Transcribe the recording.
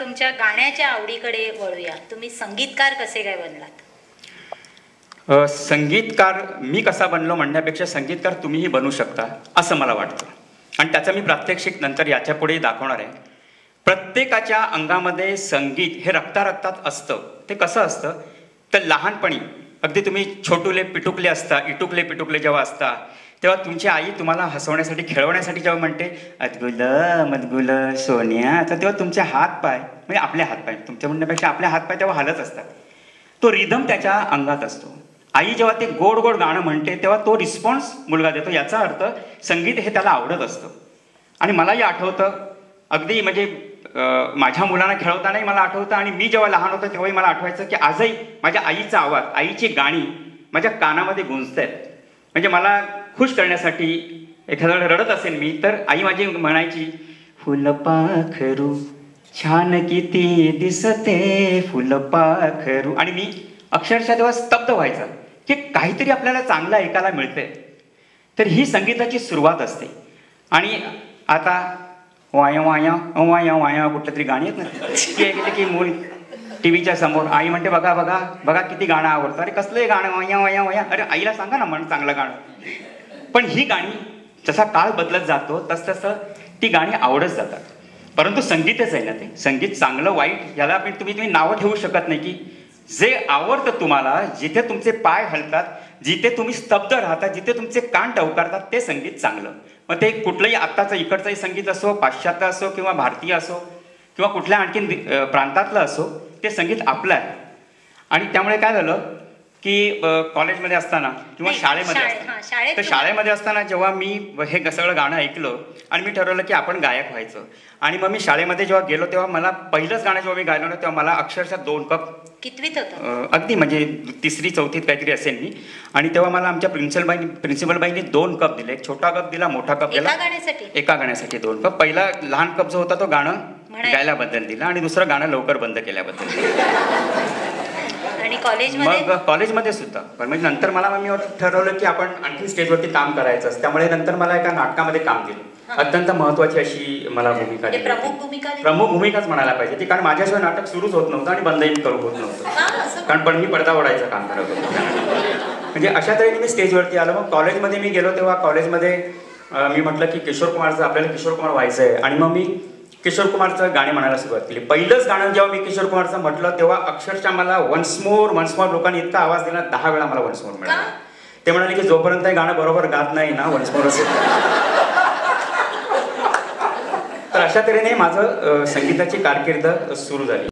तुमच्या गाण्याच्या आवडीकडे वळूया. तुम्ही संगीतकार कसे काय बनलात? संगीतकार मी कसा बनलो म्हणण्यापेक्षा संगीतकार तुम्हीही बनू शकता असं मला वाटतं. आणि त्याचं मी प्रात्यक्षिक नंतर याच्या पुढे दाखवणार आहे. प्रत्येकाच्या अंगामध्ये संगीत हे रक्तारक्तात असतं. ते कसं असतं तर लहानपणी अगदी तुम्ही छोटुले पिटुकले असता, इटुकले पिटुकले जेव्हा असता, तेव्हा तुमची आई तुम्हाला हसवण्यासाठी खेळवण्यासाठी जेव्हा म्हणते अदगुल मदगुल सोन्या, तर तेव्हा तुमचे हातपाय म्हणजे आपले हातपाय, तुमच्या म्हणण्यापेक्षा आपले हातपाय तेव्हा हालत असतात. तो रिदम त्याच्या अंगात असतो. आई जेव्हा ते गोड गोड गाणं म्हणते तेव्हा तो रिस्पॉन्स मुलगा देतो. याचा अर्थ संगीत हे त्याला आवडत असतं. आणि मलाही आठवतं अगदी म्हणजे माझ्या मुलांना खेळवतानाही मला आठवतं आणि मी जेव्हा लहान होतो तेव्हाही मला आठवायचं की आजही माझ्या आईचा आवाज, आईची गाणी माझ्या कानामध्ये गुंजतायत. म्हणजे मला खुश करण्यासाठी एखाद्या वेळेला रडत असेल मी तर आई माझी म्हणायची फुलपाखरू छान किती दिसते फुलपाखरू. आणि मी अक्षरशः तेव्हा स्तब्ध व्हायचा की काहीतरी आपल्याला चांगलं ऐकायला मिळतंय. तर ही संगीताची सुरुवात असते. आणि आता वाया वाया वाया वाया कुठलं तरी गाणी आहेत ना, ती ऐकली की मूल टी व्हीच्या समोर आई म्हणते बघा बघा बघा किती गाणं आवडतं. अरे कसलं गाणं वाया वाया वाया, अरे आईला सांगा ना म्हण चांगलं गाणं. पण ही गाणी जसा काळ बदलत जातो तसतसं ती गाणी आवडत जातात. परंतु संगीतच आहे ना ते. संगीत चांगलं वाईट याला पण तुम्ही नावं ठेवू शकत नाही. की जे आवडतं तुम्हाला, जिथे तुमचे पाय हलतात, जिथे तुम्ही स्तब्ध राहतात, जिथे तुमचे कान टवकारतात, ते संगीत चांगलं. मग ते कुठलंही आत्ताचं इकडचंही संगीत असो, पाश्चात्य असो किंवा भारतीय असो किंवा कुठल्या आणखीन प्रांतातलं असो, ते संगीत आपलं आहे. आणि त्यामुळे काय झालं की कॉलेजमध्ये असताना किंवा शाळेमध्ये असताना जेव्हा मी हे सगळं गाणं ऐकलं आणि मी ठरवलं की आपण गायक व्हायचं. आणि मग मी शाळेमध्ये जेव्हा गेलो तेव्हा मला पहिलंच गाणं जेव्हा मी गायलो ना तेव्हा मला अक्षरशः 2 कप, कितवीत होतं अगदी म्हणजे 3री 4थीत काहीतरी असेल मी. आणि तेव्हा मला आमच्या प्रिन्सिपलबाईंनी 2 कप दिले. एक छोटा कप दिला, मोठा कप दिला. एका गाण्यासाठी 2 कप. पहिला लहान कप जो होता तो गाणं गायल्याबद्दल दिला आणि दुसरं गाणं लवकर बंद केल्याबद्दल. आणि मग कॉलेजमध्ये सुद्धा. पण म्हणजे नंतर मला मी ठरवलं की आपण आणखी स्टेजवरती काम करायचं. त्यामुळे नंतर मला एका नाटकामध्ये काम दिलं. अत्यंत महत्वाची अशी मला भूमिका दिली. प्रमुख भूमिकाच म्हणायला पाहिजे ती, कारण माझ्याशिवाय नाटक सुरूच होत नव्हतं आणि बंदही करू होत नव्हतं. कारण पण मी पडदा ओढायचं काम करत होतो. म्हणजे अशा तऱ्हेने मी स्टेजवरती आलो. मग कॉलेजमध्ये मी गेलो तेव्हा कॉलेजमध्ये मी म्हटलं की किशोर कुमारचं आपल्याला किशोर कुमार व्हायचं आहे. आणि मग मी किशोर कुमारचं गाणी म्हणायला सुरुवात केली. पहिलंच गाणं जेव्हा मी किशोर कुमारचं म्हटलं तेव्हा अक्षरशः मला वन्स मोर लोकांनी इतका आवाज दिला, 10 वेळा मला वन्स मोर मिळाला. ते म्हणाले की जोपर्यंत हे गाणं बरोबर गात नाही ना वन्स मोर असेल. तर अशा तऱ्हेने माझं संगीताची कारकीर्द सुरू झाली.